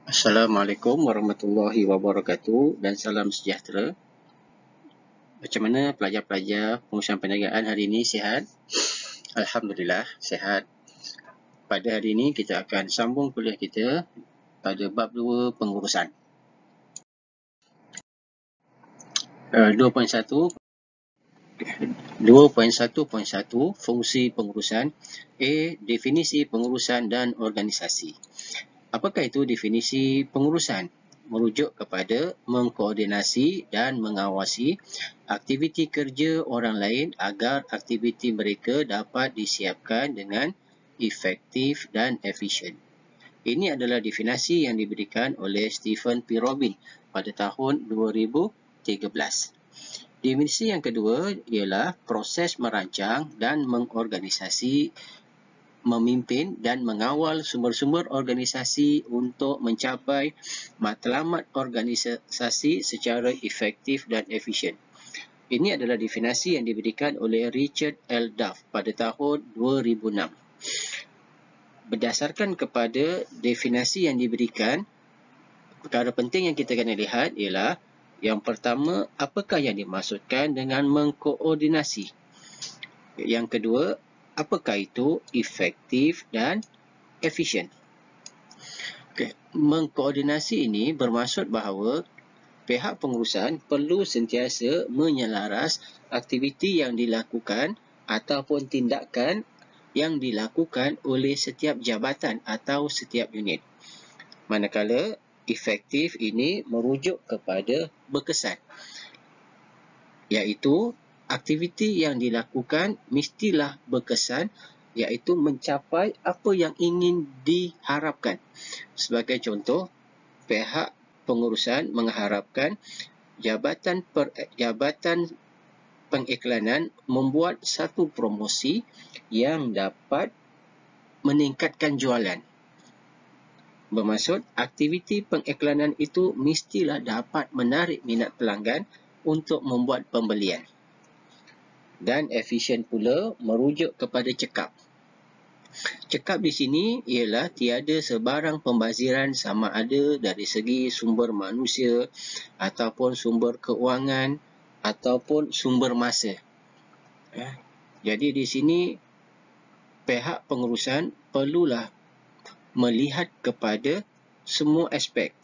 Assalamualaikum warahmatullahi wabarakatuh dan salam sejahtera. Macam mana pelajar-pelajar pengurusan perniagaan hari ini, sihat? Alhamdulillah, sihat. Pada hari ini kita akan sambung kuliah kita pada bab 2 pengurusan. 2.1 fungsi pengurusan. A. Definisi pengurusan dan organisasi. Apakah itu definisi pengurusan? Merujuk kepada mengkoordinasi dan mengawasi aktiviti kerja orang lain agar aktiviti mereka dapat disiapkan dengan efektif dan efisien. Ini adalah definisi yang diberikan oleh Stephen P. Robin pada tahun 2013. Definisi yang kedua ialah proses merancang dan mengorganisasi, memimpin dan mengawal sumber-sumber organisasi untuk mencapai matlamat organisasi secara efektif dan efisien. Ini adalah definisi yang diberikan oleh Richard L. Duff pada tahun 2006. Berdasarkan kepada definisi yang diberikan, perkara penting yang kita kena lihat ialah yang pertama, apakah yang dimaksudkan dengan mengkoordinasi? Yang kedua, apakah itu efektif dan efisien? Mengkoordinasi ini bermaksud bahawa pihak pengurusan perlu sentiasa menyelaras aktiviti yang dilakukan ataupun tindakan yang dilakukan oleh setiap jabatan atau setiap unit. Manakala efektif ini merujuk kepada berkesan, iaitu aktiviti yang dilakukan mestilah berkesan, iaitu mencapai apa yang ingin diharapkan. Sebagai contoh, pihak pengurusan mengharapkan jabatan pengiklanan membuat satu promosi yang dapat meningkatkan jualan. Bermaksud, aktiviti pengiklanan itu mestilah dapat menarik minat pelanggan untuk membuat pembelian. Dan efisien pula merujuk kepada cekap. Cekap di sini ialah tiada sebarang pembaziran sama ada dari segi sumber manusia ataupun sumber keuangan ataupun sumber masa. Jadi di sini pihak pengurusan perlulah melihat kepada semua aspek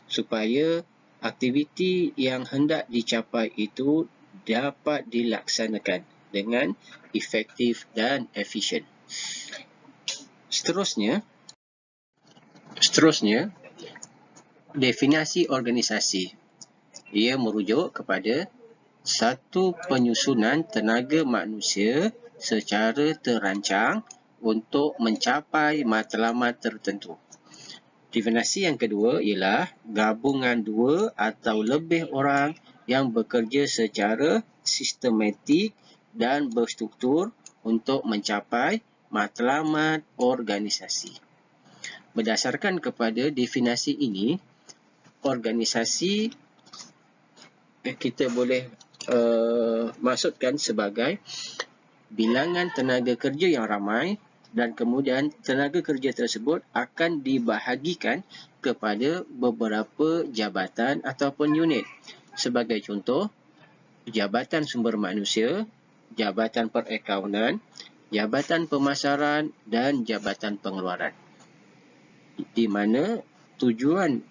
supaya aktiviti yang hendak dicapai itu dapat dilaksanakan dengan efektif dan efisien. Seterusnya, definisi organisasi. Ia merujuk kepada satu penyusunan tenaga manusia secara terancang untuk mencapai matlamat tertentu. Definisi yang kedua ialah gabungan dua atau lebih orang yang bekerja secara sistematik dan berstruktur untuk mencapai matlamat organisasi. Berdasarkan kepada definisi ini, organisasi kita boleh maksudkan sebagai bilangan tenaga kerja yang ramai dan kemudian tenaga kerja tersebut akan dibahagikan kepada beberapa jabatan ataupun unit. Sebagai contoh, jabatan sumber manusia, jabatan perakaunan, jabatan pemasaran dan jabatan pengeluaran. Di mana tujuan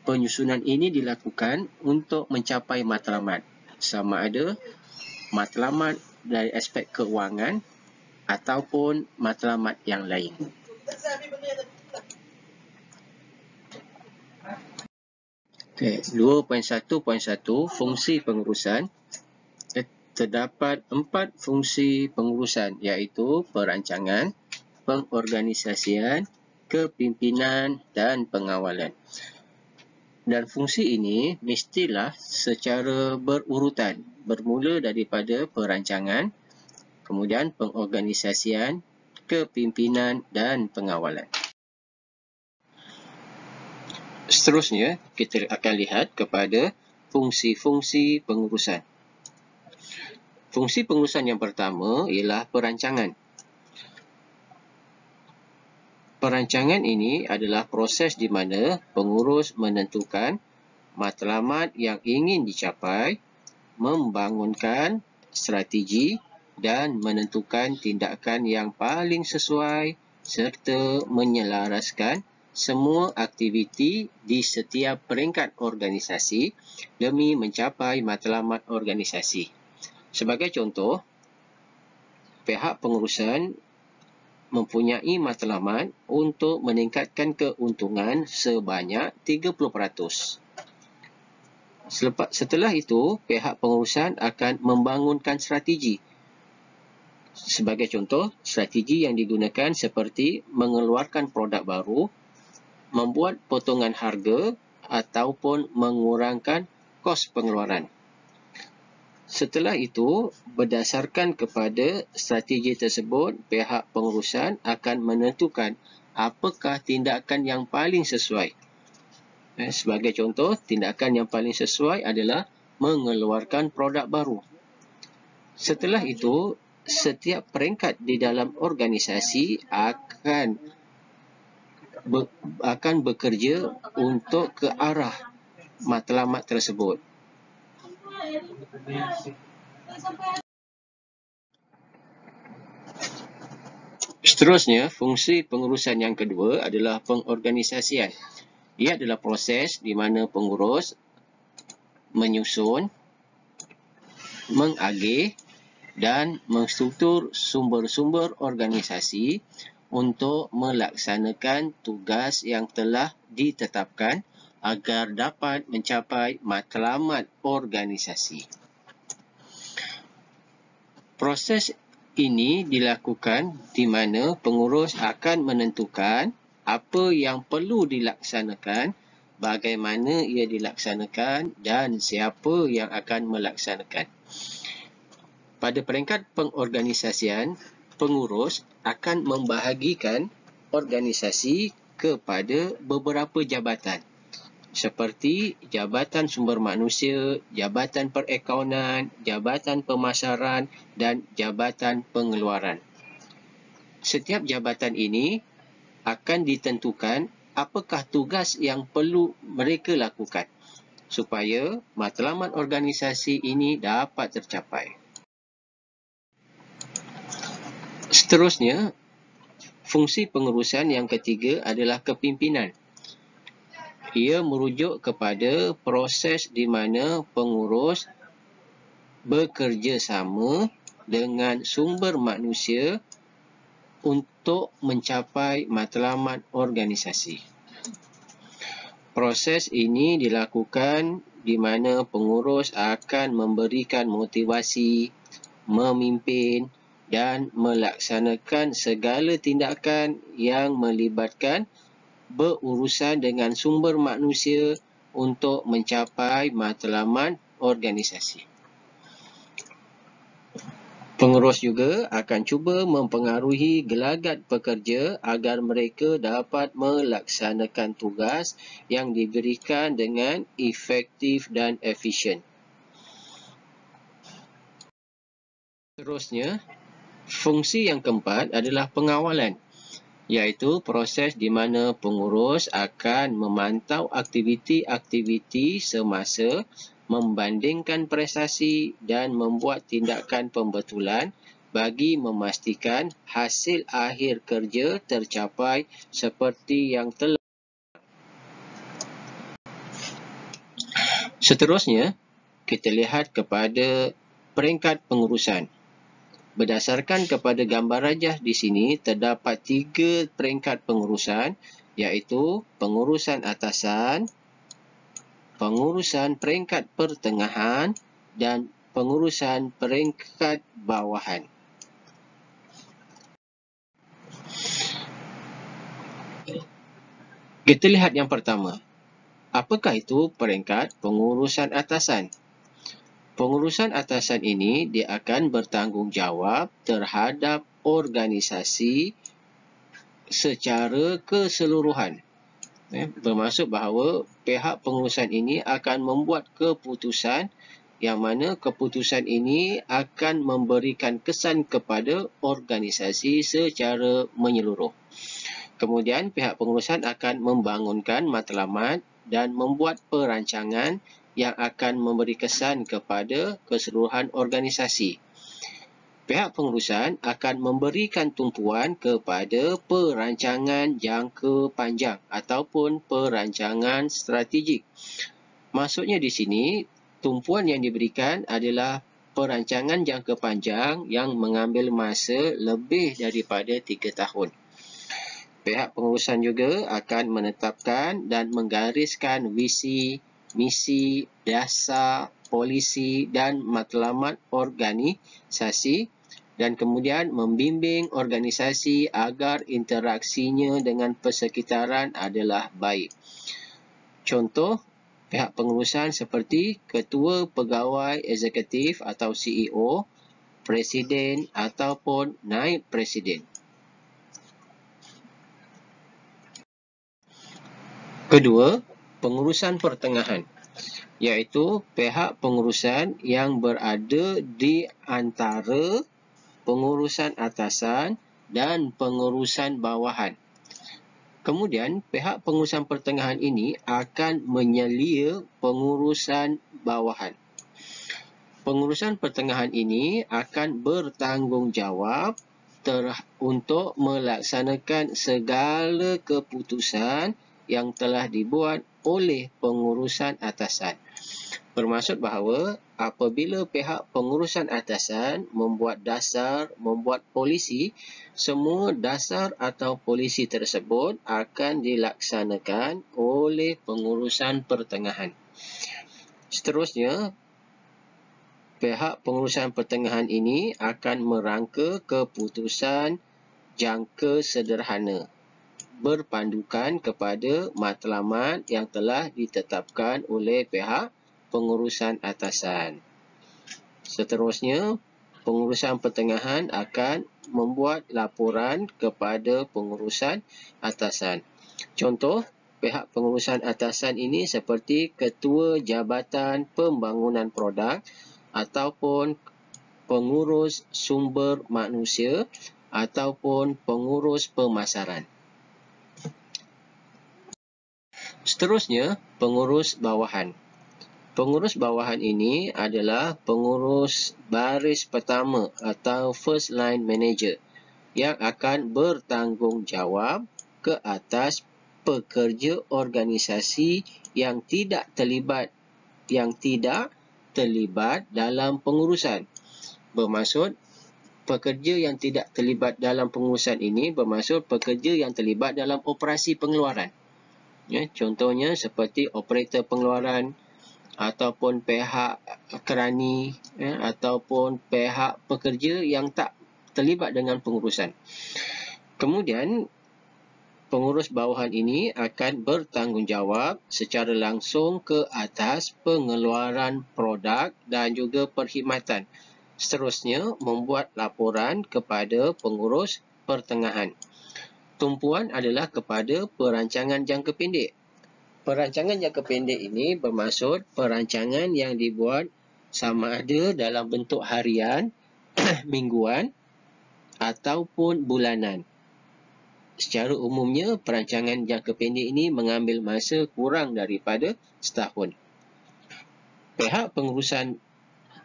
penyusunan ini dilakukan untuk mencapai matlamat, sama ada matlamat dari aspek keuangan ataupun matlamat yang lain. Okay, 2.1.1 fungsi pengurusan. Terdapat 4 fungsi pengurusan, iaitu perancangan, pengorganisasian, kepimpinan dan pengawalan. Dan fungsi ini mestilah secara berurutan, bermula daripada perancangan, kemudian pengorganisasian, kepimpinan dan pengawalan. Seterusnya, kita akan lihat kepada fungsi-fungsi pengurusan. Fungsi pengurusan yang pertama ialah perancangan. Perancangan ini adalah proses di mana pengurus menentukan matlamat yang ingin dicapai, membangunkan strategi dan menentukan tindakan yang paling sesuai serta menyelaraskan semua aktiviti di setiap peringkat organisasi demi mencapai matlamat organisasi. Sebagai contoh, pihak pengurusan mempunyai matlamat untuk meningkatkan keuntungan sebanyak 30%. Setelah itu, pihak pengurusan akan membangunkan strategi. Sebagai contoh, strategi yang digunakan seperti mengeluarkan produk baru, membuat potongan harga ataupun mengurangkan kos pengeluaran. Setelah itu, berdasarkan kepada strategi tersebut, pihak pengurusan akan menentukan apakah tindakan yang paling sesuai. Sebagai contoh, tindakan yang paling sesuai adalah mengeluarkan produk baru. Setelah itu, setiap peringkat di dalam organisasi akan bekerja untuk ke arah matlamat tersebut. Seterusnya, fungsi pengurusan yang kedua adalah pengorganisasian. Ia adalah proses di mana pengurus menyusun, mengagih dan menstruktur sumber-sumber organisasi untuk melaksanakan tugas yang telah ditetapkan agar dapat mencapai matlamat organisasi. Proses ini dilakukan di mana pengurus akan menentukan apa yang perlu dilaksanakan, bagaimana ia dilaksanakan dan siapa yang akan melaksanakan. Pada peringkat pengorganisasian, pengurus akan membahagikan organisasi kepada beberapa jabatan seperti Jabatan Sumber Manusia, Jabatan Perakaunan, Jabatan Pemasaran dan Jabatan Pengeluaran. Setiap jabatan ini akan ditentukan apakah tugas yang perlu mereka lakukan supaya matlamat organisasi ini dapat tercapai. Seterusnya, fungsi pengurusan yang ketiga adalah kepimpinan. Ia merujuk kepada proses di mana pengurus bekerjasama dengan sumber manusia untuk mencapai matlamat organisasi. Proses ini dilakukan di mana pengurus akan memberikan motivasi, memimpin dan melaksanakan segala tindakan yang melibatkan berurusan dengan sumber manusia untuk mencapai matlamat organisasi. Pengurus juga akan cuba mempengaruhi gelagat pekerja agar mereka dapat melaksanakan tugas yang diberikan dengan efektif dan efisien. Seterusnya, fungsi yang keempat adalah pengawalan, iaitu proses di mana pengurus akan memantau aktiviti-aktiviti semasa, membandingkan prestasi dan membuat tindakan pembetulan bagi memastikan hasil akhir kerja tercapai seperti yang telah. Seterusnya, kita lihat kepada peringkat pengurusan. Berdasarkan kepada gambar rajah di sini, terdapat 3 peringkat pengurusan, iaitu pengurusan atasan, pengurusan peringkat pertengahan dan pengurusan peringkat bawahan. Kita lihat yang pertama. Apakah itu peringkat pengurusan atasan? Pengurusan atasan ini dia akan bertanggungjawab terhadap organisasi secara keseluruhan. Bermaksud bahawa pihak pengurusan ini akan membuat keputusan yang mana keputusan ini akan memberikan kesan kepada organisasi secara menyeluruh. Kemudian pihak pengurusan akan membangunkan matlamat dan membuat perancangan yang akan memberi kesan kepada keseluruhan organisasi. Pihak pengurusan akan memberikan tumpuan kepada perancangan jangka panjang ataupun perancangan strategik. Maksudnya di sini, tumpuan yang diberikan adalah perancangan jangka panjang yang mengambil masa lebih daripada 3 tahun. Pihak pengurusan juga akan menetapkan dan menggariskan visi, misi, dasar, polisi dan matlamat organisasi dan kemudian membimbing organisasi agar interaksinya dengan persekitaran adalah baik. Contoh, pihak pengurusan seperti Ketua Pegawai Eksekutif atau CEO, Presiden ataupun Naib Presiden. Kedua, pengurusan pertengahan, iaitu pihak pengurusan yang berada di antara pengurusan atasan dan pengurusan bawahan. Kemudian, pihak pengurusan pertengahan ini akan menyelia pengurusan bawahan. Pengurusan pertengahan ini akan bertanggungjawab untuk melaksanakan segala keputusan yang telah dibuat oleh pengurusan atasan. Bermaksud bahawa apabila pihak pengurusan atasan membuat dasar, membuat polisi, semua dasar atau polisi tersebut akan dilaksanakan oleh pengurusan pertengahan. Seterusnya, pihak pengurusan pertengahan ini akan merangka keputusan jangka sederhana berpandukan kepada matlamat yang telah ditetapkan oleh pihak pengurusan atasan. Seterusnya, pengurusan pertengahan akan membuat laporan kepada pengurusan atasan. Contoh, pihak pengurusan atasan ini seperti Ketua Jabatan Pembangunan Produk ataupun pengurus sumber manusia ataupun pengurus pemasaran. Seterusnya, pengurus bawahan. Pengurus bawahan ini adalah pengurus baris pertama atau first line manager yang akan bertanggungjawab ke atas pekerja organisasi yang tidak terlibat dalam pengurusan. Bermaksud, pekerja yang tidak terlibat dalam pengurusan ini bermaksud pekerja yang terlibat dalam operasi pengeluaran. Contohnya seperti operator pengeluaran ataupun pihak kerani ataupun pihak pekerja yang tak terlibat dengan pengurusan. Kemudian, pengurus bawahan ini akan bertanggungjawab secara langsung ke atas pengeluaran produk dan juga perkhidmatan. Seterusnya, membuat laporan kepada pengurus pertengahan. Tumpuan adalah kepada perancangan jangka pendek. Perancangan jangka pendek ini bermaksud perancangan yang dibuat sama ada dalam bentuk harian, mingguan ataupun bulanan. Secara umumnya, perancangan jangka pendek ini mengambil masa kurang daripada setahun.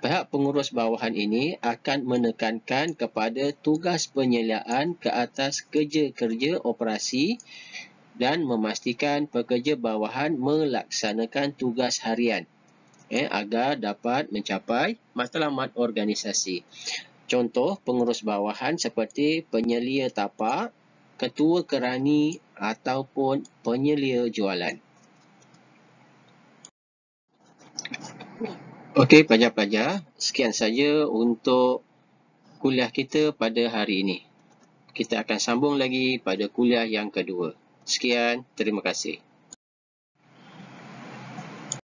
Pihak pengurus bawahan ini akan menekankan kepada tugas penyeliaan ke atas kerja-kerja operasi dan memastikan pekerja bawahan melaksanakan tugas harian agar dapat mencapai matlamat organisasi. Contoh pengurus bawahan seperti penyelia tapak, ketua kerani ataupun penyelia jualan. Okey, pelajar-pelajar, sekian saja untuk kuliah kita pada hari ini. Kita akan sambung lagi pada kuliah yang kedua. Sekian, terima kasih.